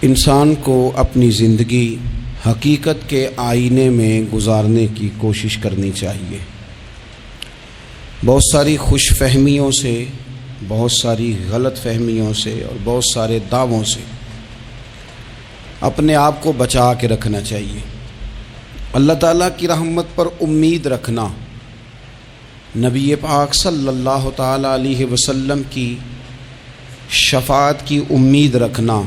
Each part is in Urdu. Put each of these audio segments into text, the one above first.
انسان کو اپنی زندگی حقیقت کے آئینے میں گزارنے کی کوشش کرنی چاہیے۔ بہت ساری خوش فہمیوں سے، بہت ساری غلط فہمیوں سے اور بہت سارے دعووں سے اپنے آپ کو بچا کے رکھنا چاہیے۔ اللہ تعالیٰ کی رحمت پر امید رکھنا، نبی پاک صلی اللہ تعالیٰ علیہ وسلم کی شفاعت کی امید رکھنا،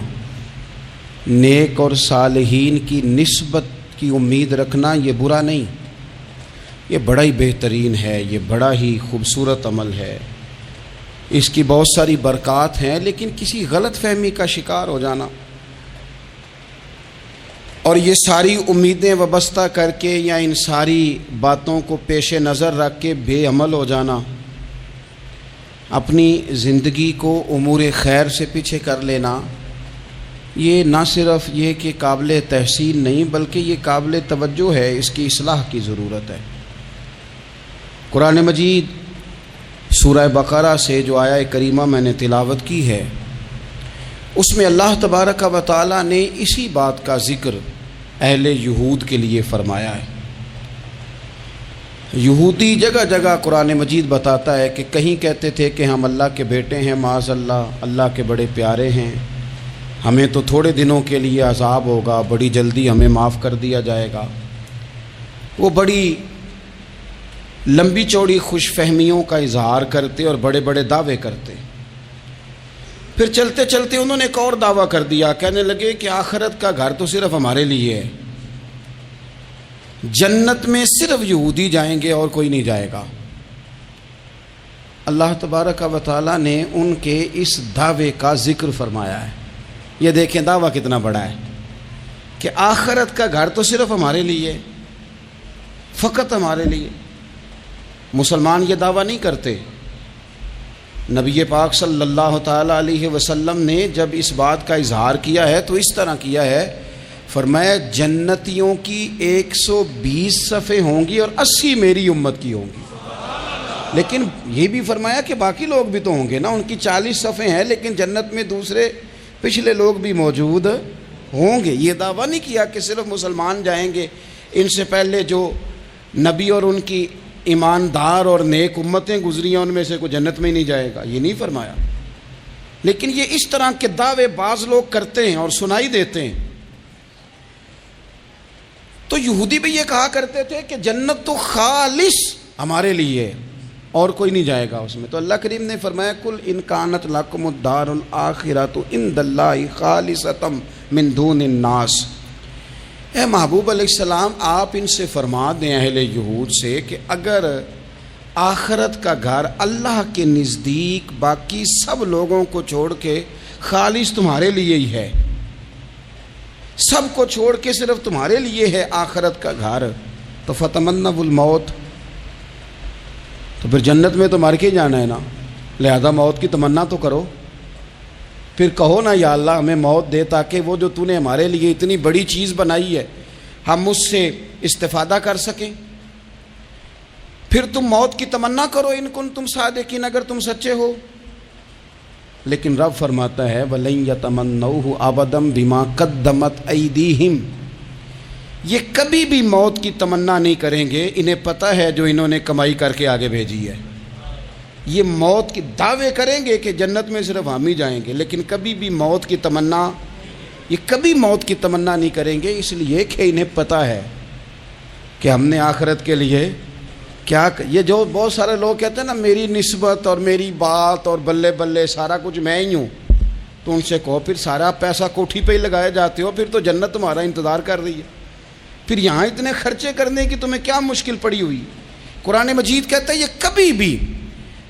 نیک اور صالحین کی نسبت کی امید رکھنا، یہ برا نہیں، یہ بڑا ہی بہترین ہے، یہ بڑا ہی خوبصورت عمل ہے، اس کی بہت ساری برکات ہیں۔ لیکن کسی غلط فہمی کا شکار ہو جانا اور یہ ساری امیدیں وابستہ کر کے یا ان ساری باتوں کو پیش نظر رکھ کے بے عمل ہو جانا، اپنی زندگی کو امور خیر سے پیچھے کر لینا، یہ نہ صرف یہ کہ قابل تحسین نہیں بلکہ یہ قابل توجہ ہے، اس کی اصلاح کی ضرورت ہے۔ قرآن مجید سورہ بقرہ سے جو آیہ کریمہ میں نے تلاوت کی ہے، اس میں اللہ تبارک و تعالیٰ نے اسی بات کا ذکر اہل یہود کے لیے فرمایا ہے۔ یہودی جگہ جگہ قرآن مجید بتاتا ہے کہ کہیں کہتے تھے کہ ہم اللہ کے بیٹے ہیں، معاذ اللہ، اللہ کے بڑے پیارے ہیں، ہمیں تو تھوڑے دنوں کے لیے عذاب ہوگا، بڑی جلدی ہمیں معاف کر دیا جائے گا۔ وہ بڑی لمبی چوڑی خوش فہمیوں کا اظہار کرتے اور بڑے بڑے دعوے کرتے۔ پھر چلتے چلتے انہوں نے ایک اور دعویٰ کر دیا، کہنے لگے کہ آخرت کا گھر تو صرف ہمارے لیے ہے، جنت میں صرف یہودی جائیں گے اور کوئی نہیں جائے گا۔ اللہ تبارک و تعالیٰ نے ان کے اس دعوے کا ذکر فرمایا ہے۔ یہ دیکھیں دعویٰ کتنا بڑا ہے کہ آخرت کا گھر تو صرف ہمارے لیے، فقط ہمارے لیے۔ مسلمان یہ دعویٰ نہیں کرتے۔ نبی پاک صلی اللہ تعالیٰ علیہ وسلم نے جب اس بات کا اظہار کیا ہے تو اس طرح کیا ہے، فرمایا جنتیوں کی 120 صفیں ہوں گی اور 80 میری امت کی ہوں گی۔ لیکن یہ بھی فرمایا کہ باقی لوگ بھی تو ہوں گے نا، ان کی 40 صفیں ہیں لیکن جنت میں دوسرے پچھلے لوگ بھی موجود ہوں گے۔ یہ دعویٰ نہیں کیا کہ صرف مسلمان جائیں گے، ان سے پہلے جو نبی اور ان کی ایماندار اور نیک امتیں گزری ہیں ان میں سے کوئی جنت میں ہی نہیں جائے گا، یہ نہیں فرمایا۔ لیکن یہ اس طرح کے دعوے بعض لوگ کرتے ہیں اور سنائی دیتے ہیں۔ تو یہودی بھی یہ کہا کرتے تھے کہ جنت تو خالص ہمارے لیے اور کوئی نہیں جائے گا اس میں۔ تو اللہ کریم نے فرمایا کل ان کانت لکم الدار الآخرۃ عند اللہ خالصۃ من دون الناس۔ اے محبوب علیہ السلام، آپ ان سے فرما دیں اہل یہود سے کہ اگر آخرت کا گھر اللہ کے نزدیک باقی سب لوگوں کو چھوڑ کے خالص تمہارے لیے ہی ہے، سب کو چھوڑ کے صرف تمہارے لیے ہے آخرت کا گھر، تو فتمنوا الموت، تو پھر جنت میں تو مر کے جانا ہے نا، لہذا موت کی تمنا تو کرو۔ پھر کہو نا یا اللہ ہمیں موت دے تاکہ وہ جو تو نے ہمارے لیے اتنی بڑی چیز بنائی ہے ہم اس سے استفادہ کر سکیں۔ پھر تم موت کی تمنا کرو ان کنتم صادقین، اگر تم سچے ہو۔ لیکن رب فرماتا ہے وَلَن يَتَمَنَّوْهُ أَبَدًا بِمَا قَدَّمَتْ أَيْدِيهِمْ، یہ کبھی بھی موت کی تمنا نہیں کریں گے، انہیں پتہ ہے جو انہوں نے کمائی کر کے آگے بھیجی ہے۔ یہ موت کی دعوے کریں گے کہ جنت میں صرف ہم ہی جائیں گے، لیکن کبھی بھی موت کی تمنا، یہ کبھی موت کی تمنا نہیں کریں گے، اس لیے کہ انہیں پتہ ہے کہ ہم نے آخرت کے لیے کیا۔ یہ جو بہت سارے لوگ کہتے ہیں نا میری نسبت اور میری بات اور بلے بلے سارا کچھ میں ہی ہوں، تو ان سے کہو پھر سارا پیسہ کوٹھی پہ ہی لگائے جاتے ہو، پھر تو جنت تمہارا انتظار کر رہی ہے، پھر یہاں اتنے خرچے کرنے کی تمہیں کیا مشکل پڑی ہوئی۔ قرآن مجید کہتا ہے یہ کبھی بھی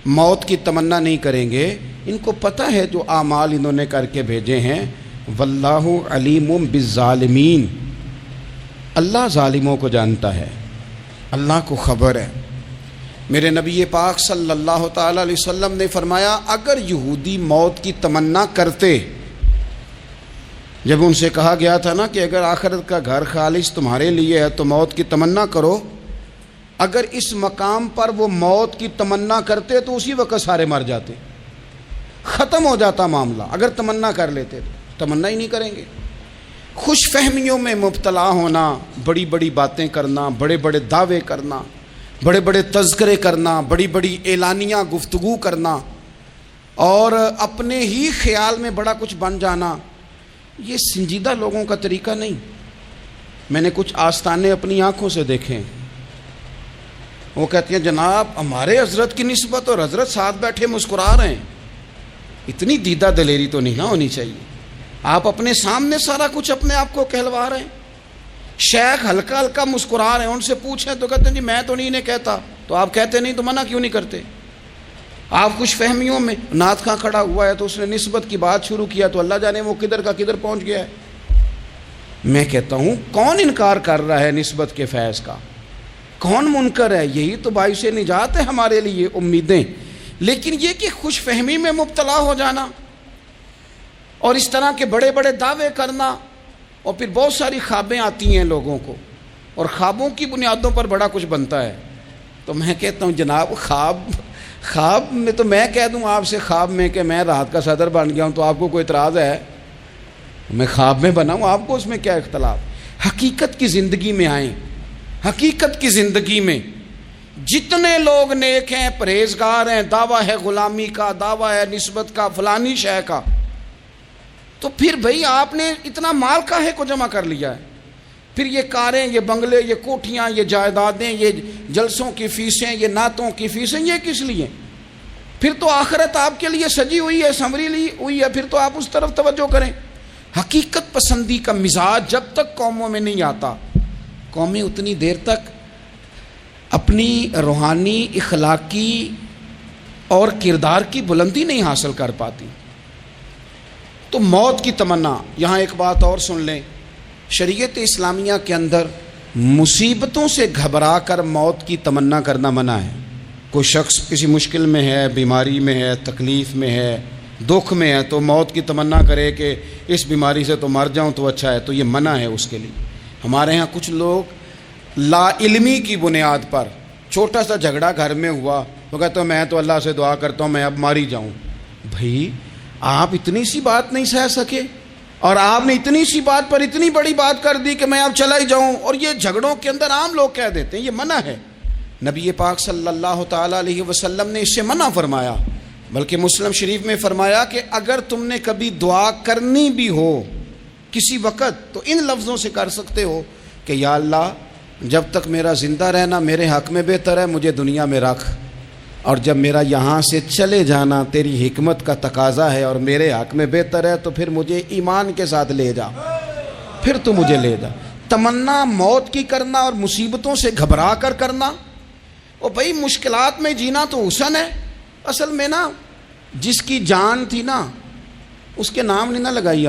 موت کی تمنا نہیں کریں گے، ان کو پتہ ہے جو اعمال انہوں نے کر کے بھیجے ہیں۔ واللہ علیم بالظالمین، اللہ ظالموں کو جانتا ہے، اللہ کو خبر ہے۔ میرے نبی پاک صلی اللہ تعالی علیہ وسلم نے فرمایا اگر یہودی موت کی تمنا کرتے، جب ان سے کہا گیا تھا نا کہ اگر آخرت کا گھر خالص تمہارے لیے ہے تو موت کی تمنا کرو، اگر اس مقام پر وہ موت کی تمنا کرتے تو اسی وقت سارے مر جاتے، ختم ہو جاتا معاملہ۔ اگر تمنا کر لیتے تو تمنا ہی نہیں کریں گے، خوش فہمیوں میں مبتلا ہونا، بڑی بڑی باتیں کرنا، بڑے بڑے دعوے کرنا، بڑے بڑے تذکرے کرنا، بڑی بڑی اعلانیہ گفتگو کرنا اور اپنے ہی خیال میں بڑا کچھ بن جانا، یہ سنجیدہ لوگوں کا طریقہ نہیں۔ میں نے کچھ آستانے اپنی آنکھوں سے دیکھے، وہ کہتے ہیں جناب ہمارے حضرت کی نسبت اور حضرت ساتھ بیٹھے مسکرا رہے ہیں، اتنی دیدہ دلیری تو نہیں نہ ہونی چاہیے۔ آپ اپنے سامنے سارا کچھ اپنے آپ کو کہلوا رہے ہیں۔ شیخ ہلکا ہلکا مسکرا رہے ہیں، ان سے پوچھیں تو کہتے ہیں جی میں تو نہیں انہیں کہتا، تو آپ کہتے نہیں تو منع کیوں نہیں کرتے؟ آپ خوش فہمیوں میں، نعت خواں کھڑا ہوا ہے تو اس نے نسبت کی بات شروع کیا تو اللہ جانے وہ کدھر کا کدھر پہنچ گیا ہے۔ میں کہتا ہوں کون انکار کر رہا ہے نسبت کے فیض کا؟ کون منکر ہے؟ یہی تو باعث نجات ہے ہمارے لیے امیدیں۔ لیکن یہ کہ خوش فہمی میں مبتلا ہو جانا اور اس طرح کے بڑے بڑے دعوے کرنا، اور پھر بہت ساری خوابیں آتی ہیں لوگوں کو اور خوابوں کی بنیادوں پر بڑا کچھ بنتا ہے، تو میں کہتا ہوں جناب خواب میں تو میں کہہ دوں آپ سے خواب میں کہ میں رات کا صدر بن گیا ہوں تو آپ کو کوئی اعتراض ہے؟ میں خواب میں بنا ہوں، آپ کو اس میں کیا اختلاف؟ حقیقت کی زندگی میں آئیں۔ حقیقت کی زندگی میں جتنے لوگ نیک ہیں، پرہیزگار ہیں، دعویٰ ہے غلامی کا، دعویٰ ہے نسبت کا، فلانی شے کا، تو پھر بھئی آپ نے اتنا مال کاہے کو جمع کر لیا ہے؟ پھر یہ کاریں، یہ بنگلے، یہ کوٹھیاں، یہ جائیدادیں، یہ جلسوں کی فیسیں، یہ نعتوں کی فیسیں، یہ کس لیے؟ پھر تو آخرت آپ کے لیے سجی ہوئی ہے، سنوری ہوئی ہے، پھر تو آپ اس طرف توجہ کریں۔ حقیقت پسندی کا مزاج جب تک قوموں میں نہیں آتا، قومیں اتنی دیر تک اپنی روحانی، اخلاقی اور کردار کی بلندی نہیں حاصل کر پاتی۔ تو موت کی تمنا، یہاں ایک بات اور سن لیں، شریعت اسلامیہ کے اندر مصیبتوں سے گھبرا کر موت کی تمنا کرنا منع ہے۔ کوئی شخص کسی مشکل میں ہے، بیماری میں ہے، تکلیف میں ہے، دکھ میں ہے، تو موت کی تمنا کرے کہ اس بیماری سے تو مر جاؤں تو اچھا ہے، تو یہ منع ہے اس کے لیے۔ ہمارے ہاں کچھ لوگ لا علمی کی بنیاد پر، چھوٹا سا جھگڑا گھر میں ہوا تو کہتے ہیں میں تو اللہ سے دعا کرتا ہوں میں اب مر ہی جاؤں۔ بھائی آپ اتنی سی بات نہیں سہ سکے اور آپ نے اتنی سی بات پر اتنی بڑی بات کر دی کہ میں اب چلا ہی جاؤں، اور یہ جھگڑوں کے اندر عام لوگ کہہ دیتے ہیں، یہ منع ہے۔ نبی پاک صلی اللہ تعالیٰ علیہ وسلم نے اس سے منع فرمایا، بلکہ مسلم شریف میں فرمایا کہ اگر تم نے کبھی دعا کرنی بھی ہو کسی وقت تو ان لفظوں سے کر سکتے ہو کہ یا اللہ جب تک میرا زندہ رہنا میرے حق میں بہتر ہے، مجھے دنیا میں رکھ، اور جب میرا یہاں سے چلے جانا تیری حکمت کا تقاضا ہے اور میرے حق میں بہتر ہے تو پھر مجھے ایمان کے ساتھ لے جا، پھر تو مجھے لے جا۔ تمنا موت کی کرنا اور مصیبتوں سے گھبرا کر کرنا، اور بھائی مشکلات میں جینا تو حسن ہے۔ اصل میں نا جس کی جان تھی نا اس کے نام نہیں نہ لگائی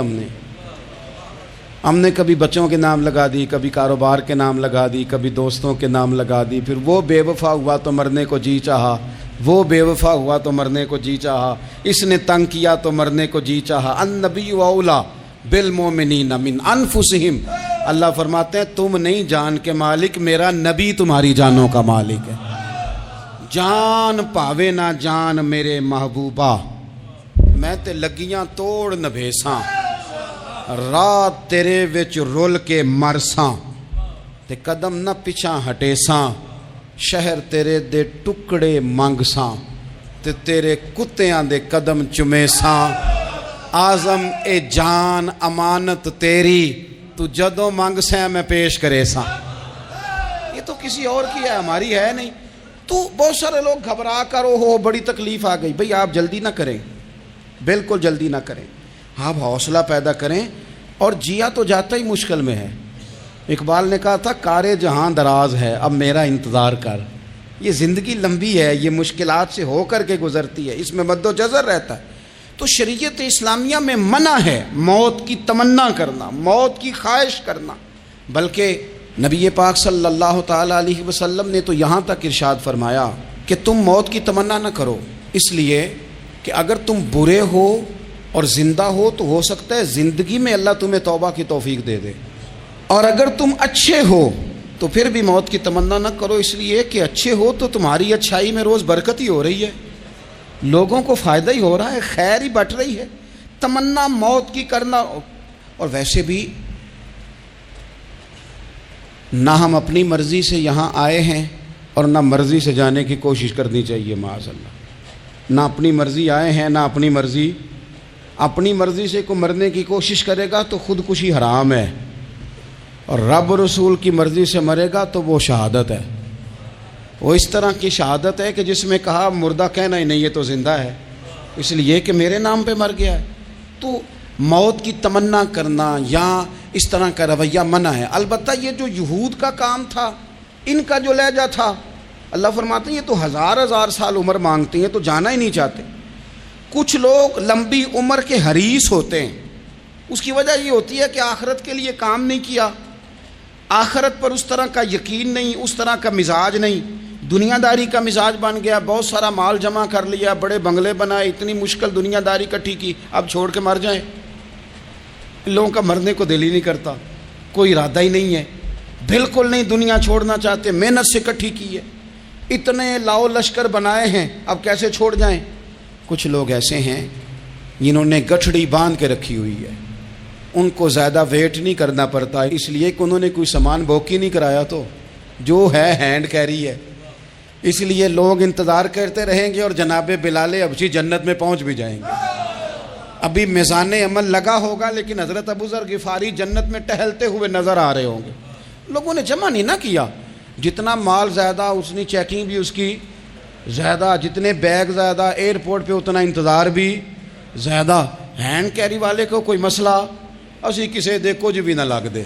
ہم نے کبھی بچوں کے نام لگا دی، کبھی کاروبار کے نام لگا دی، کبھی دوستوں کے نام لگا دی، پھر وہ بے وفا ہوا تو مرنے کو جی چاہا، وہ بے وفا ہوا تو مرنے کو جی چاہا، اس نے تنگ کیا تو مرنے کو جی چاہا۔ النبی اولیٰ بالمؤمنین من انفسہم، اللہ فرماتے ہیں تم نہیں جان کے مالک، میرا نبی تمہاری جانوں کا مالک ہے۔ جان پاوے نہ جان میرے محبوبہ، میں تے لگیاں توڑ نبھیساں، رات تیرے وچ رول کے مرساں، تے قدم نہ پچھاں ہٹیساں، شہر تیرے دے ٹکڑے منگساں، تے تیرے کتیاں دے قدم چمیساں، آزم اے جان امانت تیری، تو جدوں منگ سیں میں پیش کرے ساں۔ یہ تو کسی اور کی ہے، ہماری ہے نہیں۔ تو بہت سارے لوگ گھبرا کر ہو بڑی تکلیف آ گئی، بھئی آپ جلدی نہ کریں، بالکل جلدی نہ کریں، آپ حوصلہ پیدا کریں، اور جیا تو جاتا ہی مشکل میں ہے۔ اقبال نے کہا تھا کارِ جہاں دراز ہے اب میرا انتظار کر، یہ زندگی لمبی ہے، یہ مشکلات سے ہو کر کے گزرتی ہے، اس میں مد و جزر رہتا ہے۔ تو شریعت اسلامیہ میں منع ہے موت کی تمنا کرنا، موت کی خواہش کرنا، بلکہ نبی پاک صلی اللہ تعالیٰ علیہ وسلم نے تو یہاں تک ارشاد فرمایا کہ تم موت کی تمنا نہ کرو، اس لیے کہ اگر تم برے ہو اور زندہ ہو تو ہو سکتا ہے زندگی میں اللہ تمہیں توبہ کی توفیق دے دے، اور اگر تم اچھے ہو تو پھر بھی موت کی تمنا نہ کرو، اس لیے کہ اچھے ہو تو تمہاری اچھائی میں روز برکت ہی ہو رہی ہے، لوگوں کو فائدہ ہی ہو رہا ہے، خیر ہی بٹ رہی ہے۔ تمنا موت کی کرنا، اور ویسے بھی نہ ہم اپنی مرضی سے یہاں آئے ہیں اور نہ مرضی سے جانے کی کوشش کرنی چاہیے معاذ اللہ. نہ اپنی مرضی آئے ہیں نہ اپنی مرضی سے کوئی مرنے کی کوشش کرے گا تو خودکشی حرام ہے، اور رب رسول کی مرضی سے مرے گا تو وہ شہادت ہے. وہ اس طرح کی شہادت ہے کہ جس میں کہا مردہ کہنا ہی نہیں، یہ تو زندہ ہے اس لیے کہ میرے نام پہ مر گیا ہے. تو موت کی تمنا کرنا یا اس طرح کا رویہ منع ہے. البتہ یہ جو یہود کا کام تھا، ان کا جو لہجہ تھا، اللہ فرماتے ہیں یہ تو ہزار سال عمر مانگتی ہیں تو جانا ہی نہیں چاہتے. کچھ لوگ لمبی عمر کے حریص ہوتے ہیں، اس کی وجہ یہ ہوتی ہے کہ آخرت کے لیے کام نہیں کیا، آخرت پر اس طرح کا یقین نہیں، اس طرح کا مزاج نہیں، دنیا داری کا مزاج بن گیا، بہت سارا مال جمع کر لیا، بڑے بنگلے بنائے، اتنی مشکل دنیا داری کٹھی کی، اب چھوڑ کے مر جائیں. لوگوں کا مرنے کو دل ہی نہیں کرتا، کوئی ارادہ ہی نہیں ہے، بالکل نہیں دنیا چھوڑنا چاہتے، محنت سے کٹھی کی ہے، اتنے لاؤ لشکر بنائے ہیں، اب کیسے چھوڑ جائیں. کچھ لوگ ایسے ہیں جنہوں نے گٹھڑی باندھ کے رکھی ہوئی ہے، ان کو زیادہ ویٹ نہیں کرنا پڑتا، اس لیے کہ انہوں نے کوئی سامان بوکی نہیں کرایا، تو جو ہے ہینڈ کیری ہے، اس لیے لوگ انتظار کرتے رہیں گے اور جناب بلال ابچی جنت میں پہنچ بھی جائیں گے. ابھی میزان عمل لگا ہوگا لیکن حضرت ابو ذر غفاری جنت میں ٹہلتے ہوئے نظر آ رہے ہوں گے. لوگوں نے جمع نہیں نہ کیا، جتنا مال زیادہ اتنی چیکنگ بھی اس کی زیادہ، جتنے بیگ زیادہ ایئرپورٹ پہ اتنا انتظار بھی زیادہ. ہینڈ کیری والے کو کوئی مسئلہ اسی کسے دے کچھ بھی نہ لگ دے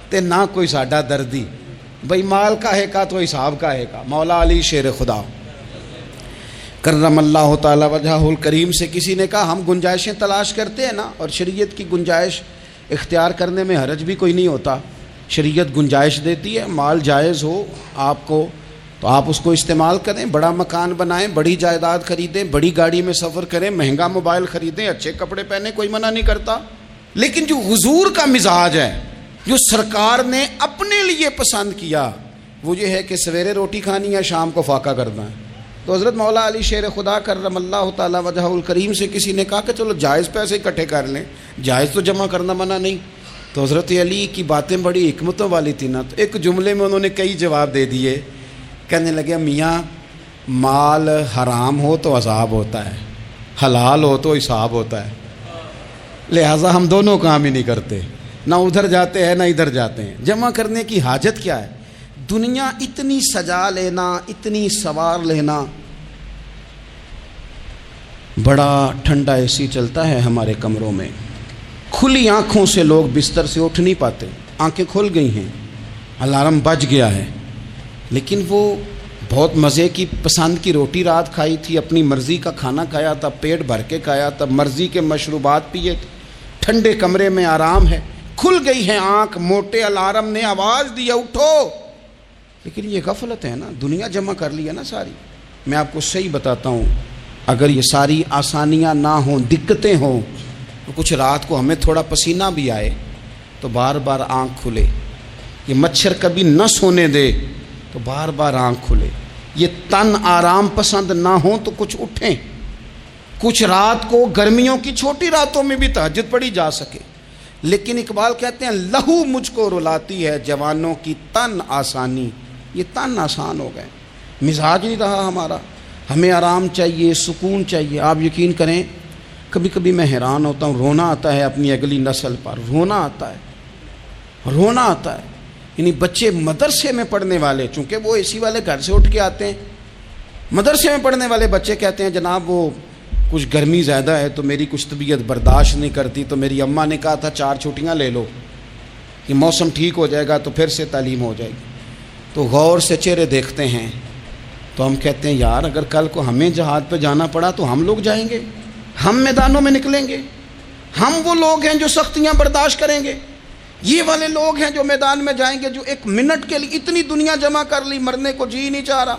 تے نہ کوئی ساڈا دردی، بھئی مال کاہے کا تو حساب کاہے کا. مولا علی شیر خدا کرم اللہ تعالی وجہہ الکریم سے کسی نے کہا ہم گنجائشیں تلاش کرتے ہیں نا، اور شریعت کی گنجائش اختیار کرنے میں حرج بھی کوئی نہیں ہوتا. شریعت گنجائش دیتی ہے، مال جائز ہو آپ کو تو آپ اس کو استعمال کریں، بڑا مکان بنائیں، بڑی جائیداد خریدیں، بڑی گاڑی میں سفر کریں، مہنگا موبائل خریدیں، اچھے کپڑے پہنیں، کوئی منع نہیں کرتا. لیکن جو حضور کا مزاج ہے، جو سرکار نے اپنے لیے پسند کیا، وہ یہ ہے کہ سویرے روٹی کھانی ہے، شام کو فاقہ کرنا ہے. تو حضرت مولا علی شیر خدا کرم اللہ تعالی وجہہ الکریم سے کسی نے کہا کہ چلو جائز پیسے اکٹھے کر لیں، جائز تو جمع کرنا منع نہیں. تو حضرت علی کی باتیں بڑی حکمتوں والی تھی نا، تو ایک جملے میں انہوں نے کئی جواب دے دیے. کہنے لگے میاں مال حرام ہو تو عذاب ہوتا ہے، حلال ہو تو حساب ہوتا ہے، لہٰذا ہم دونوں کام ہی نہیں کرتے، نہ ادھر جاتے ہیں نہ ادھر جاتے ہیں. جمع کرنے کی حاجت کیا ہے؟ دنیا اتنی سجا لینا، اتنی سوار لینا. بڑا ٹھنڈا اے سی چلتا ہے ہمارے کمروں میں، کھلی آنکھوں سے لوگ بستر سے اٹھ نہیں پاتے، آنکھیں کھل گئی ہیں، الارم بج گیا ہے، لیکن وہ بہت مزے کی پسند کی روٹی رات کھائی تھی، اپنی مرضی کا کھانا کھایا تھا، پیٹ بھر کے کھایا تھا، مرضی کے مشروبات پیے تھے، ٹھنڈے کمرے میں آرام ہے، کھل گئی ہے آنکھ، موٹے الارم نے آواز دیا اٹھو. لیکن یہ غفلت ہے نا، دنیا جمع کر لی ہے نا ساری. میں آپ کو صحیح بتاتا ہوں، اگر یہ ساری آسانیاں نہ ہوں، دقتیں ہوں، تو کچھ رات کو ہمیں تھوڑا پسینہ بھی آئے تو بار بار آنکھ کھلے. یہ مچھر کبھی نہ سونے دے تو بار بار آنکھ کھلے. یہ تن آرام پسند نہ ہوں تو کچھ اٹھیں، کچھ رات کو گرمیوں کی چھوٹی راتوں میں بھی تہجد پڑھی جا سکے. لیکن اقبال کہتے ہیں لہو مجھ کو رلاتی ہے جوانوں کی تن آسانی. یہ تن آسان ہو گئے، مزاج نہیں رہا ہمارا، ہمیں آرام چاہیے، سکون چاہیے. آپ یقین کریں کبھی کبھی میں حیران ہوتا ہوں، رونا آتا ہے اپنی اگلی نسل پر، رونا آتا ہے. یعنی بچے مدرسے میں پڑھنے والے، چونکہ وہ اے سی والے گھر سے اٹھ کے آتے ہیں، مدرسے میں پڑھنے والے بچے کہتے ہیں جناب وہ کچھ گرمی زیادہ ہے تو میری کچھ طبیعت برداشت نہیں کرتی، تو میری اماں نے کہا تھا 4 چھٹیاں لے لو، یہ موسم ٹھیک ہو جائے گا تو پھر سے تعلیم ہو جائے گی. تو غور سے چہرے دیکھتے ہیں تو ہم کہتے ہیں یار اگر کل کو ہمیں جہاد پہ جانا پڑا تو ہم لوگ جائیں گے، ہم میدانوں میں نکلیں گے، ہم وہ لوگ ہیں جو سختیاں برداشت کریں گے. یہ والے لوگ ہیں جو میدان میں جائیں گے جو 1 منٹ کے لیے اتنی دنیا جمع کر لی، مرنے کو جی نہیں چاہ رہا.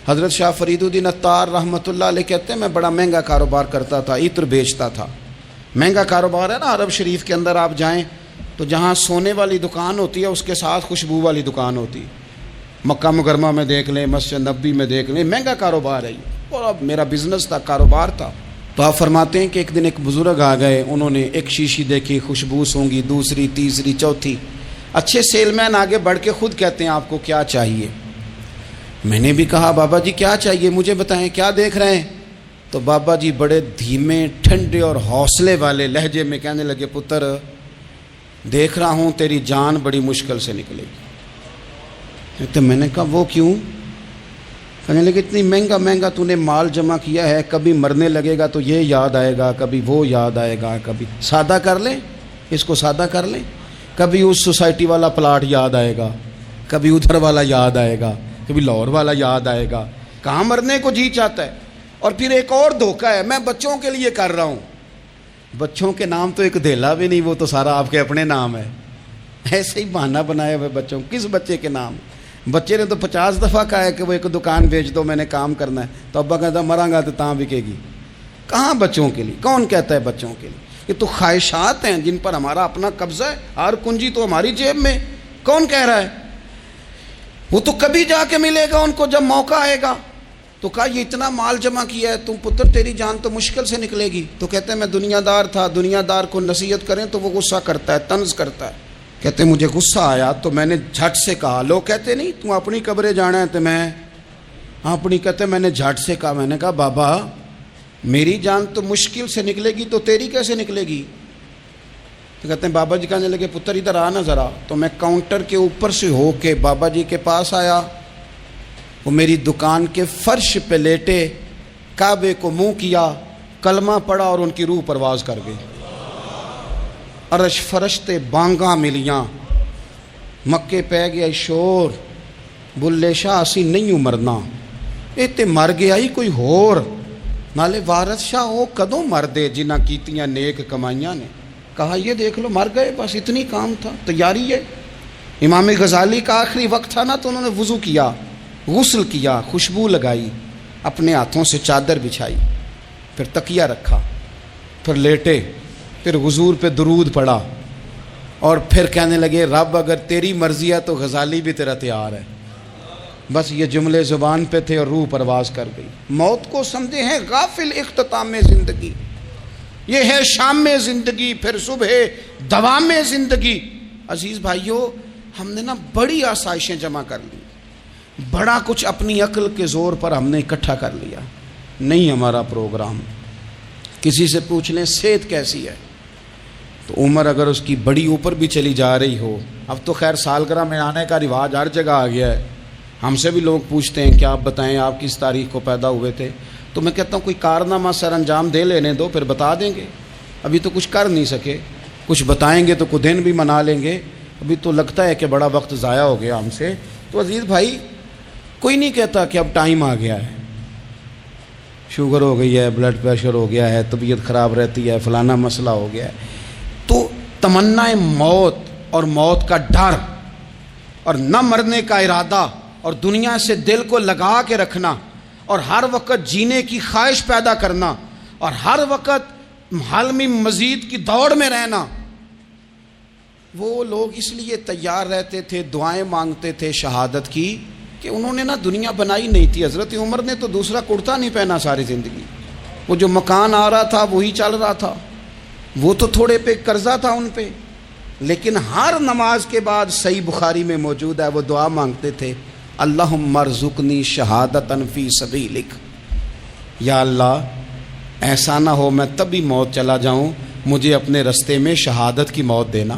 حضرت شاہ فرید الدین عطار رحمۃ اللہ علیہ کہتے ہیں میں بڑا مہنگا کاروبار کرتا تھا، عطر بیچتا تھا. مہنگا کاروبار ہے نا، عرب شریف کے اندر آپ جائیں تو جہاں سونے والی دکان ہوتی ہے اس کے ساتھ خوشبو والی دکان ہوتی ہے. مکہ مکرمہ میں دیکھ لیں، مسجد نبوی میں دیکھ لیں، مہنگا کاروبار ہے یہ. اور اب میرا بزنس تھا، کاروبار تھا. تو آپ فرماتے ہیں کہ ایک دن ایک بزرگ آ گئے، انہوں نے ایک شیشی دیکھی، خوشبو سونگی، دوسری، تیسری، چوتھی. اچھے سیل مین آگے بڑھ کے خود کہتے ہیں آپ کو کیا چاہیے. میں نے بھی کہا بابا جی کیا چاہیے مجھے بتائیں, کیا دیکھ رہے ہیں؟ تو بابا جی بڑے دھیمے ٹھنڈے اور حوصلے والے لہجے میں کہنے لگے, پتر دیکھ رہا ہوں تیری جان بڑی مشکل سے نکلے گی. تو میں نے کہا وہ کیوں؟ کہنے لگے اتنی مہنگا مہنگا تو نے مال جمع کیا ہے, کبھی مرنے لگے گا تو یہ یاد آئے گا, کبھی وہ یاد آئے گا, کبھی سادہ کر لیں اس کو سادہ کر لیں, کبھی اس سوسائٹی والا پلاٹ یاد آئے گا, کبھی ادھر والا یاد آئے گا, کبھی لاہور والا یاد آئے گا. کہاں مرنے کو جی چاہتا ہے. اور پھر ایک اور دھوکہ ہے, میں بچوں کے لیے کر رہا ہوں. بچوں کے نام تو ایک دھیلا بھی نہیں, وہ تو سارا آپ کے اپنے نام ہے. ایسے ہی بہانہ بنائے ہوئے بچوں, کس بچے کے نام؟ بچے نے تو 50 دفعہ کہا ہے کہ وہ ایک دکان بیچ دو, میں نے کام کرنا ہے. تو ابا کہتا مراں گا تو تاں بکے گی. کہاں بچوں کے لیے؟ کون کہتا ہے بچوں کے لیے؟ یہ تو خواہشات ہیں جن پر ہمارا اپنا قبضہ ہے, ہر کنجی تو ہماری جیب میں. کون کہہ رہا ہے؟ وہ تو کبھی جا کے ملے گا ان کو جب موقع آئے گا. تو کہا یہ اتنا مال جمع کیا ہے, تم پتر تیری جان تو مشکل سے نکلے گی. تو کہتے ہیں میں دنیا دار تھا, دنیا دار کو نصیحت کریں تو وہ غصہ کرتا ہے, طنز کرتا ہے. کہتے ہیں مجھے غصہ آیا تو میں نے جھٹ سے کہا, لوگ کہتے نہیں تم اپنی قبریں جانا ہے تو میں اپنی, کہتے میں نے جھٹ سے کہا, میں نے کہا بابا میری جان تو مشکل سے نکلے گی تو تیری کیسے نکلے گی؟ تو کہتے ہیں بابا جی کہنے لگے پتر ادھر آ نا ذرا. تو میں کاؤنٹر کے اوپر سے ہو کے بابا جی کے پاس آیا. وہ میری دکان کے فرش پہ لیٹے, کعبے کو منہ کیا, کلمہ پڑھا اور ان کی روح پرواز کر گئی. عرش فرشتے بانگاں ملیاں, مکے پہ گیا شور, بلے شاہ اسی نہیں مرنا, اے تے مر گیا ہی کوئی ہور, نالے وارث شاہ وہ کدوں مر دے جنہ کیتیاں نیک کمائیاں نے. کہا یہ دیکھ لو مر گئے, بس اتنی کام تھا, تیاری ہے. امام غزالی کا آخری وقت تھا نا, تو انہوں نے وضو کیا, غسل کیا, خوشبو لگائی, اپنے ہاتھوں سے چادر بچھائی, پھر تکیہ رکھا, پھر لیٹے, پھر حضور پہ درود پڑھا, اور پھر کہنے لگے رب اگر تیری مرضی ہے تو غزالی بھی تیرا تیار ہے. بس یہ جملے زبان پہ تھے اور روح پرواز کر گئی. موت کو سمجھے ہیں غافل اختتام زندگی, یہ ہے شام زندگی, پھر صبح دوام زندگی. عزیز بھائیو, ہم نے نا بڑی آسائشیں جمع کر لی, بڑا کچھ اپنی عقل کے زور پر ہم نے اکٹھا کر لیا. نہیں ہمارا پروگرام. کسی سے پوچھ لیں صحت کیسی ہے, تو عمر اگر اس کی بڑی اوپر بھی چلی جا رہی ہو, اب تو خیر سالگرہ میں آنے کا رواج ہر جگہ آ گیا ہے, ہم سے بھی لوگ پوچھتے ہیں کہ آپ بتائیں آپ کس تاریخ کو پیدا ہوئے تھے. تو میں کہتا ہوں کوئی کارنامہ سر انجام دے لینے دو, پھر بتا دیں گے. ابھی تو کچھ کر نہیں سکے, کچھ بتائیں گے تو کچھ دن بھی منا لیں گے. ابھی تو لگتا ہے کہ بڑا وقت ضائع ہو گیا ہم سے. تو عزیز بھائی کوئی نہیں کہتا کہ اب ٹائم آ گیا ہے, شوگر ہو گئی ہے, بلڈ پریشر ہو گیا ہے, طبیعت خراب رہتی ہے, فلانا مسئلہ ہو گیا ہے. تو تمنا موت اور موت کا ڈر اور نہ مرنے کا ارادہ اور دنیا سے دل کو لگا کے رکھنا اور ہر وقت جینے کی خواہش پیدا کرنا اور ہر وقت حالمی مزید کی دوڑ میں رہنا, وہ لوگ اس لیے تیار رہتے تھے, دعائیں مانگتے تھے شہادت کی, کہ انہوں نے نا دنیا بنائی نہیں تھی. حضرت عمر نے تو دوسرا کرتا نہیں پہنا ساری زندگی, وہ جو مکان آ رہا تھا وہی چل رہا تھا, وہ تو تھوڑے پہ قرضہ تھا ان پہ, لیکن ہر نماز کے بعد صحیح بخاری میں موجود ہے وہ دعا مانگتے تھے, اللہم ارزقنی شہادتاً فی سبیلک, یا اللہ ایسا نہ ہو میں تبھی موت چلا جاؤں, مجھے اپنے رستے میں شہادت کی موت دینا.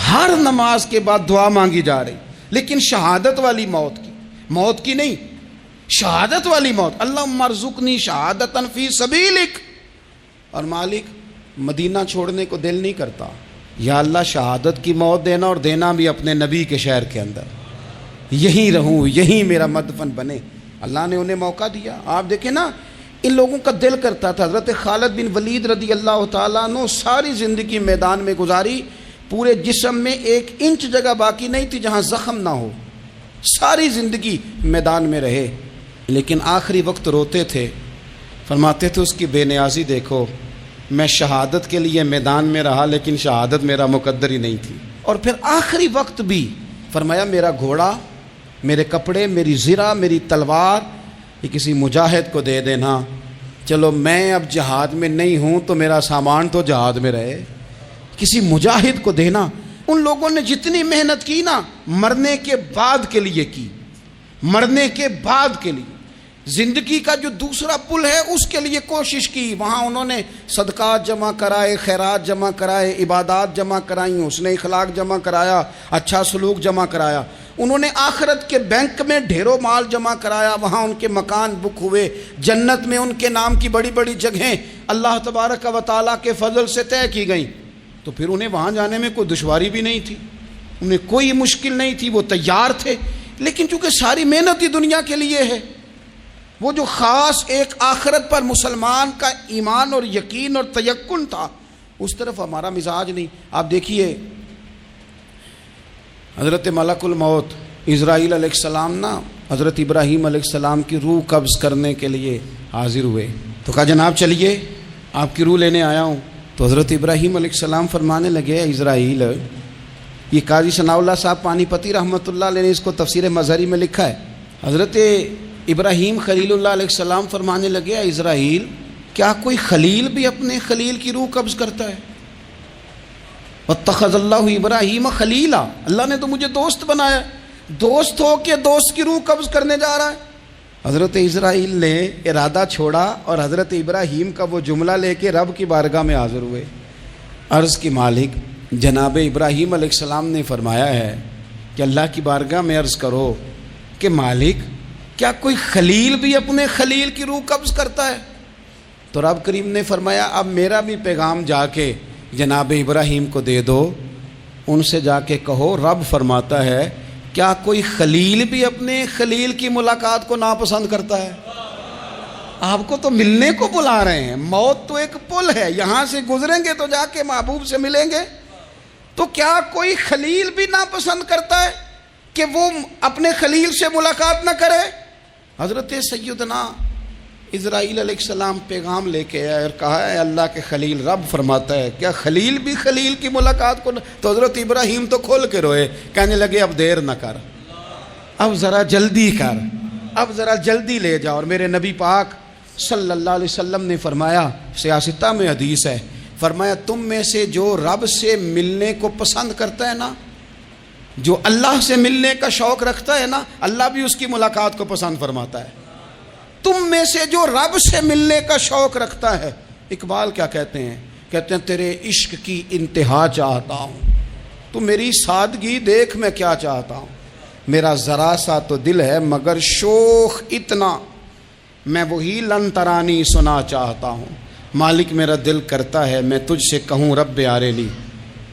ہر نماز کے بعد دعا مانگی جا رہی, لیکن شہادت والی موت کی نہیں, شہادت والی موت. اللہم ارزقنی شہادتاً فی سبیلک. اور مالک مدینہ چھوڑنے کو دل نہیں کرتا, یا اللہ شہادت کی موت دینا, اور دینا بھی اپنے نبی کے شہر کے اندر, یہیں رہوں, یہیں میرا مدفن بنے. اللہ نے انہیں موقع دیا. آپ دیکھیں نا ان لوگوں کا دل کرتا تھا. حضرت خالد بن ولید رضی اللہ تعالیٰ عنہ ساری زندگی میدان میں گزاری, پورے جسم میں 1 انچ جگہ باقی نہیں تھی جہاں زخم نہ ہو, ساری زندگی میدان میں رہے, لیکن آخری وقت روتے تھے, فرماتے تھے اس کی بے نیازی دیکھو, میں شہادت کے لیے میدان میں رہا لیکن شہادت میرا مقدر ہی نہیں تھی. اور پھر آخری وقت بھی فرمایا میرا گھوڑا, میرے کپڑے, میری زرہ, میری تلوار یہ کسی مجاہد کو دے دینا. چلو میں اب جہاد میں نہیں ہوں تو میرا سامان تو جہاد میں رہے, کسی مجاہد کو دینا. ان لوگوں نے جتنی محنت کی نا مرنے کے بعد کے لیے کی، مرنے کے بعد کے لیے زندگی کا جو دوسرا پل ہے اس کے لیے کوشش کی، وہاں انہوں نے صدقات جمع کرائے، خیرات جمع کرائے، عبادات جمع کرائیں، حسن اخلاق جمع کرایا، اچھا سلوک جمع کرایا، انہوں نے آخرت کے بینک میں ڈھیروں مال جمع کرایا، وہاں ان کے مکان بک ہوئے، جنت میں ان کے نام کی بڑی بڑی جگہیں اللہ تبارک و تعالیٰ کے فضل سے طے کی گئیں، تو پھر انہیں وہاں جانے میں کوئی دشواری بھی نہیں تھی، انہیں کوئی مشکل نہیں تھی، وہ تیار تھے۔ لیکن چونکہ ساری محنت ہی دنیا کے لیے ہے، وہ جو خاص ایک آخرت پر مسلمان کا ایمان اور یقین اور تیقن تھا اس طرف ہمارا مزاج نہیں۔ آپ دیکھیے حضرت ملک الموت اسرائیل علیہ السلام نا حضرت ابراہیم علیہ السلام کی روح قبض کرنے کے لیے حاضر ہوئے، تو کہا جناب چلیے آپ کی روح لینے آیا ہوں۔ تو حضرت ابراہیم علیہ السلام فرمانے لگے اسرائیل، یہ قاضی ثناء اللہ صاحب پانی پتی رحمۃ اللہ علیہ نے اس کو تفسیر مظہری میں لکھا ہے، حضرت ابراہیم خلیل اللہ علیہ السلام فرمانے لگے اسرائیل کیا کوئی خلیل بھی اپنے خلیل کی روح قبض کرتا ہے؟ واتخذ اللہ ابراہیم خلیلا، اللہ نے تو مجھے دوست بنایا، دوست ہو کے دوست کی روح قبض کرنے جا رہا ہے۔ حضرت اسرائیل نے ارادہ چھوڑا اور حضرت ابراہیم کا وہ جملہ لے کے رب کی بارگاہ میں حاضر ہوئے، عرض کی مالک جناب ابراہیم علیہ السلام نے فرمایا ہے کہ اللہ کی بارگاہ میں عرض کرو کہ مالک کیا کوئی خلیل بھی اپنے خلیل کی روح قبض کرتا ہے؟ تو رب کریم نے فرمایا اب میرا بھی پیغام جا کے جناب ابراہیم کو دے دو، ان سے جا کے کہو رب فرماتا ہے کیا کوئی خلیل بھی اپنے خلیل کی ملاقات کو ناپسند کرتا ہے؟ آپ کو تو ملنے کو بلا رہے ہیں، موت تو ایک پل ہے، یہاں سے گزریں گے تو جا کے محبوب سے ملیں گے، تو کیا کوئی خلیل بھی ناپسند کرتا ہے کہ وہ اپنے خلیل سے ملاقات نہ کرے؟ حضرت سیدنا اسرائیل علیہ السلام پیغام لے کے آئے اور کہا ہے اللہ کے خلیل رب فرماتا ہے کیا خلیل بھی خلیل کی ملاقات کو تو حضرت ابراہیم تو کھول کے روئے، کہنے لگے اب دیر نہ کر، اب ذرا جلدی کر، اب ذرا جلدی لے جا۔ اور میرے نبی پاک صلی اللہ علیہ وسلم نے فرمایا، سیاستہ میں حدیث ہے، فرمایا تم میں سے جو رب سے ملنے کو پسند کرتا ہے نا، جو اللہ سے ملنے کا شوق رکھتا ہے نا، اللہ بھی اس کی ملاقات کو پسند فرماتا ہے۔ تم میں سے جو رب سے ملنے کا شوق رکھتا ہے، اقبال کیا کہتے ہیں؟ کہتے ہیں تیرے عشق کی انتہا چاہتا ہوں، تو میری سادگی دیکھ میں کیا چاہتا ہوں، میرا ذرا سا تو دل ہے مگر شوق اتنا، میں وہی لن ترانی سنا چاہتا ہوں، مالک میرا دل کرتا ہے میں تجھ سے کہوں رب آریلی،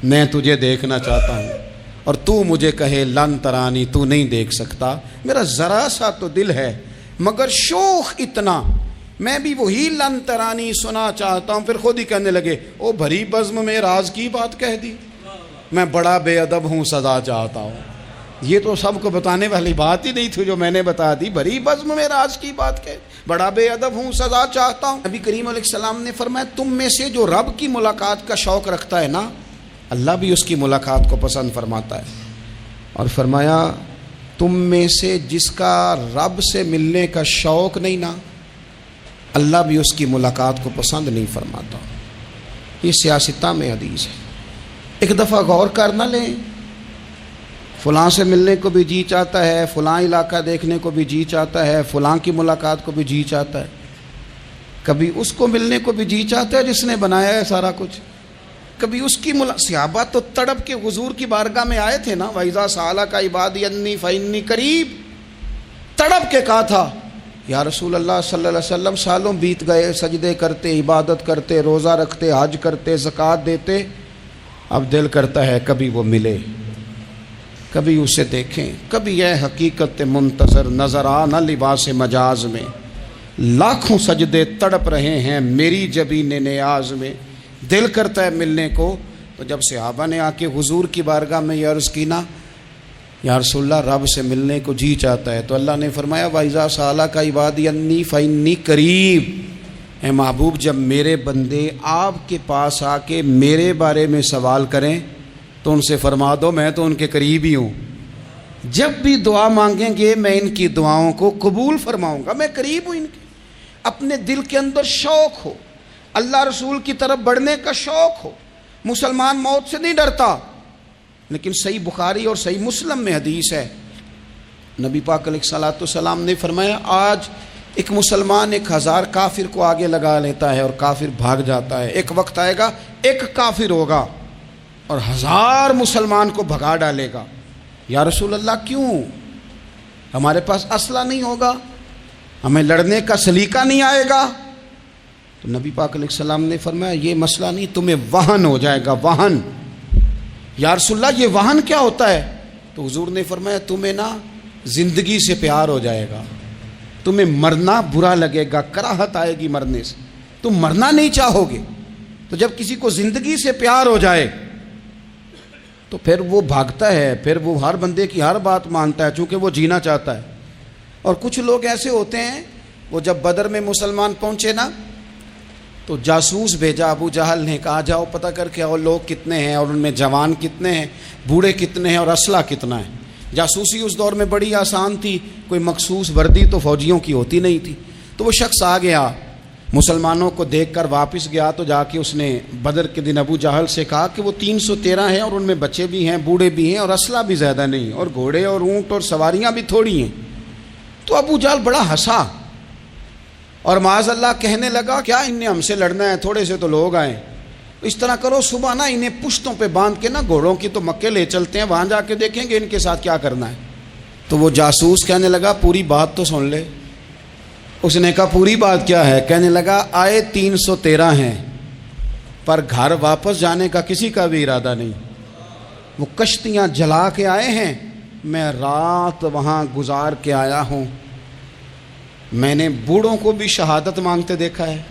میں تجھے دیکھنا چاہتا ہوں، اور تو مجھے کہے لن ترانی تو نہیں دیکھ سکتا، میرا ذرا سا تو دل ہے مگر شوق اتنا، میں بھی وہی لن ترانی سنا چاہتا ہوں۔ پھر خود ہی کہنے لگے او بھری بزم میں راز کی بات کہہ دی، میں بڑا بے ادب ہوں سزا چاہتا ہوں۔ یہ تو سب کو بتانے والی بات ہی نہیں تھی جو میں نے بتا دی، بھری بزم میں راز کی بات کہہ، بڑا بے ادب ہوں سزا چاہتا ہوں۔ نبی کریم علیہ السلام نے فرمایا تم میں سے جو رب کی ملاقات کا شوق رکھتا ہے نا، اللہ بھی اس کی ملاقات کو پسند فرماتا ہے۔ اور فرمایا تم میں سے جس کا رب سے ملنے کا شوق نہیں نا، اللہ بھی اس کی ملاقات کو پسند نہیں فرماتا۔ یہ سیاستہ میں حدیث ہے۔ ایک دفعہ غور کر نہ لیں، فلاں سے ملنے کو بھی جی چاہتا ہے، فلاں علاقہ دیکھنے کو بھی جی چاہتا ہے، فلاں کی ملاقات کو بھی جی چاہتا ہے، کبھی اس کو ملنے کو بھی جی چاہتا ہے جس نے بنایا ہے سارا کچھ، کبھی اس کی صحابہ تو تڑپ کے حضور کی بارگاہ میں آئے تھے نا، وَإِذَا سَأَلَكَ عِبَادِي عَنِّي فَإِنِّي قَرِيبٌ، تڑپ کے کہا تھا یا رسول اللہ صلی اللہ علیہ وسلم سالوں بیت گئے، سجدے کرتے، عبادت کرتے، روزہ رکھتے، حج کرتے، زکوٰۃ دیتے، اب دل کرتا ہے کبھی وہ ملے، کبھی اسے دیکھیں، کبھی یہ حقیقت منتظر نظر آنا لباس مجاز میں، لاکھوں سجدے تڑپ رہے ہیں میری جبین نیاز میں، دل کرتا ہے ملنے کو۔ تو جب صحابہ نے آ کے حضور کی بارگاہ میں یہ عرض کی نا یا رسول اللہ رب سے ملنے کو جی چاہتا ہے، تو اللہ نے فرمایا وَإِذَا سَأَلَكَ عِبَادِي عَنِّي فَإِنِّي قَرِيبٌ، اے محبوب جب میرے بندے آپ کے پاس آ کے میرے بارے میں سوال کریں تو ان سے فرما دو میں تو ان کے قریب ہی ہوں، جب بھی دعا مانگیں گے میں ان کی دعاؤں کو قبول فرماؤں گا، میں قریب ہوں ان کے۔ اپنے دل کے اندر شوق ہو، اللہ رسول کی طرف بڑھنے کا شوق ہو، مسلمان موت سے نہیں ڈرتا، لیکن صحیح بخاری اور صحیح مسلم میں حدیث ہے، نبی پاک علیہ الصلوۃ والسلام نے فرمایا آج ایک مسلمان 1000 کافر کو آگے لگا لیتا ہے اور کافر بھاگ جاتا ہے، ایک وقت آئے گا ایک کافر ہوگا اور 1000 مسلمان کو بھگا ڈالے گا۔ یا رسول اللہ کیوں؟ ہمارے پاس اسلحہ نہیں ہوگا، ہمیں لڑنے کا سلیقہ نہیں آئے گا؟ تو نبی پاک علیہ السلام نے فرمایا یہ مسئلہ نہیں، تمہیں وہن ہو جائے گا، وہن۔ یا رسول اللہ یہ وہن کیا ہوتا ہے؟ تو حضور نے فرمایا تمہیں نا زندگی سے پیار ہو جائے گا، تمہیں مرنا برا لگے گا، کراہت آئے گی مرنے سے، تم مرنا نہیں چاہو گے۔ تو جب کسی کو زندگی سے پیار ہو جائے تو پھر وہ بھاگتا ہے، پھر وہ ہر بندے کی ہر بات مانتا ہے چونکہ وہ جینا چاہتا ہے۔ اور کچھ لوگ ایسے ہوتے ہیں، وہ جب بدر میں مسلمان پہنچے نا تو جاسوس بھیجا ابو جہل نے، کہا جاؤ پتہ کر کے آؤ لوگ کتنے ہیں اور ان میں جوان کتنے ہیں، بوڑھے کتنے ہیں اور اسلحہ کتنا ہے۔ جاسوسی اس دور میں بڑی آسان تھی، کوئی مخصوص وردی تو فوجیوں کی ہوتی نہیں تھی۔ تو وہ شخص آ گیا، مسلمانوں کو دیکھ کر واپس گیا تو جا کے اس نے بدر کے دن ابو جہل سے کہا کہ وہ 313 ہیں اور ان میں بچے بھی ہیں، بوڑھے بھی ہیں اور اسلحہ بھی زیادہ نہیں، اور گھوڑے اور اونٹ اور سواریاں بھی تھوڑی ہیں۔ تو ابو جہل بڑا ہنسا اور معاذ اللہ کہنے لگا کیا ان نے ہم سے لڑنا ہے؟ تھوڑے سے تو لوگ آئیں، اس طرح کرو صبح نا انہیں پشتوں پہ باندھ کے نا گھوڑوں کی تو مکے لے چلتے ہیں، وہاں جا کے دیکھیں گے ان کے ساتھ کیا کرنا ہے۔ تو وہ جاسوس کہنے لگا پوری بات تو سن لے۔ اس نے کہا پوری بات کیا ہے؟ کہنے لگا آئے 313 ہیں پر گھر واپس جانے کا کسی کا بھی ارادہ نہیں، وہ کشتیاں جلا کے آئے ہیں، میں رات وہاں گزار کے آیا ہوں، میں نے بوڑھوں کو بھی شہادت مانگتے دیکھا ہے،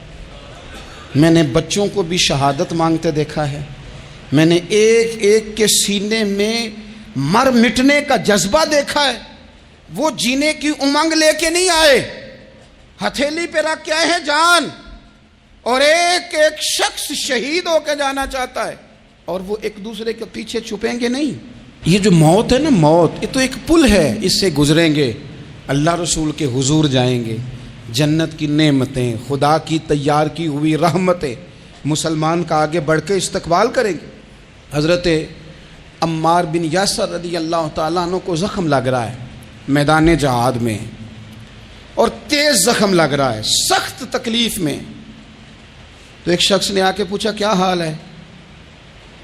میں نے بچوں کو بھی شہادت مانگتے دیکھا ہے، میں نے ایک ایک کے سینے میں مر مٹنے کا جذبہ دیکھا ہے، وہ جینے کی امنگ لے کے نہیں آئے، ہتھیلی پہ رکھ کے آئے ہیں جان، اور ایک ایک شخص شہید ہو کے جانا چاہتا ہے، اور وہ ایک دوسرے کے پیچھے چھپیں گے نہیں۔ یہ جو موت ہے نا، موت یہ تو ایک پل ہے، اس سے گزریں گے، اللہ رسول کے حضور جائیں گے، جنت کی نعمتیں، خدا کی تیار کی ہوئی رحمتیں مسلمان کا آگے بڑھ کے استقبال کریں گے۔ حضرت عمار بن یاسر رضی اللہ تعالیٰ عنہ کو زخم لگ رہا ہے میدان جہاد میں، اور تیز زخم لگ رہا ہے، سخت تکلیف میں۔ تو ایک شخص نے آ کے پوچھا کیا حال ہے؟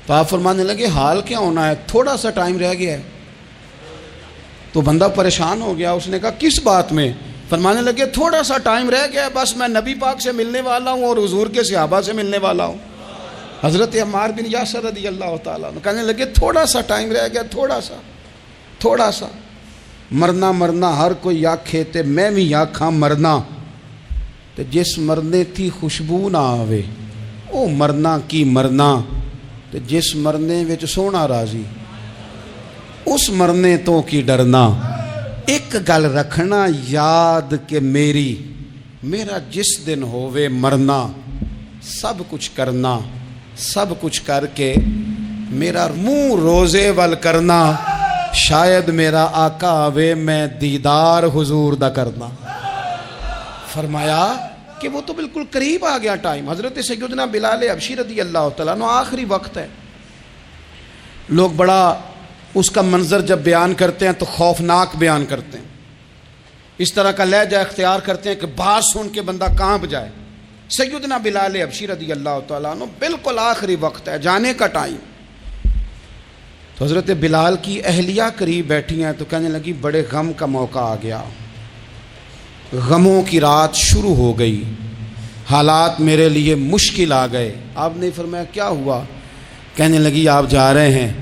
تو آپ فرمانے لگے حال کیا ہونا ہے، تھوڑا سا ٹائم رہ گیا ہے۔ تو بندہ پریشان ہو گیا، اس نے کہا کس بات میں؟ فرمانے لگے تھوڑا سا ٹائم رہ گیا ہے، بس میں نبی پاک سے ملنے والا ہوں اور حضور کے صحابہ سے ملنے والا ہوں۔ حضرت عمار بن یاسر رضی اللہ تعالیٰ عنہ کہنے لگے تھوڑا سا ٹائم رہ گیا، تھوڑا سا مرنا مرنا ہر کوئی آکھے تے میں بھی آکھاں مرنا، تے جس مرنے تھی خوشبو نہ آوے او مرنا کی مرنا، تے جس مرنے وچ سونا راضی اس مرنے تو کی ڈرنا۔ ایک گل رکھنا یاد کہ میرا جس دن ہووے مرنا، سب کچھ کرنا، سب کچھ کر کے میرا منہ روزے ول کرنا، شاید میرا آقا آوے میں دیدار حضور دا کرنا۔ فرمایا کہ وہ تو بالکل قریب آ گیا ٹائم۔ حضرت سیدنا بلال حبشی رضی اللہ تعالیٰ عنہ آخری وقت ہے، لوگ بڑا اس کا منظر جب بیان کرتے ہیں تو خوفناک بیان کرتے ہیں، اس طرح کا لہجہ اختیار کرتے ہیں کہ بات سن کے بندہ کانپ جائے۔ سیدنا بلال حبشی رضی اللہ تعالیٰ عنہ بالکل آخری وقت ہے، جانے کا ٹائم۔ تو حضرت بلال کی اہلیہ قریب بیٹھی ہیں تو کہنے لگی بڑے غم کا موقع آ گیا، غموں کی رات شروع ہو گئی، حالات میرے لیے مشکل آ گئے۔ آپ نے فرمایا کیا ہوا؟ کہنے لگی آپ جا رہے ہیں؟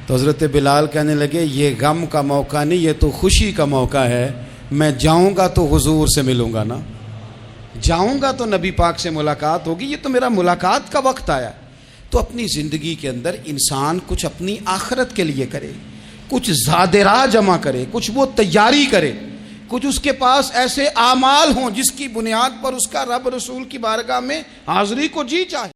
تو حضرت بلال کہنے لگے یہ غم کا موقع نہیں، یہ تو خوشی کا موقع ہے، میں جاؤں گا تو حضور سے ملوں گا نا، جاؤں گا تو نبی پاک سے ملاقات ہوگی، یہ تو میرا ملاقات کا وقت آیا۔ تو اپنی زندگی کے اندر انسان کچھ اپنی آخرت کے لیے کرے، کچھ زاد راہ جمع کرے، کچھ وہ تیاری کرے، کچھ اس کے پاس ایسے اعمال ہوں جس کی بنیاد پر اس کا رب رسول کی بارگاہ میں حاضری کو جی چاہے۔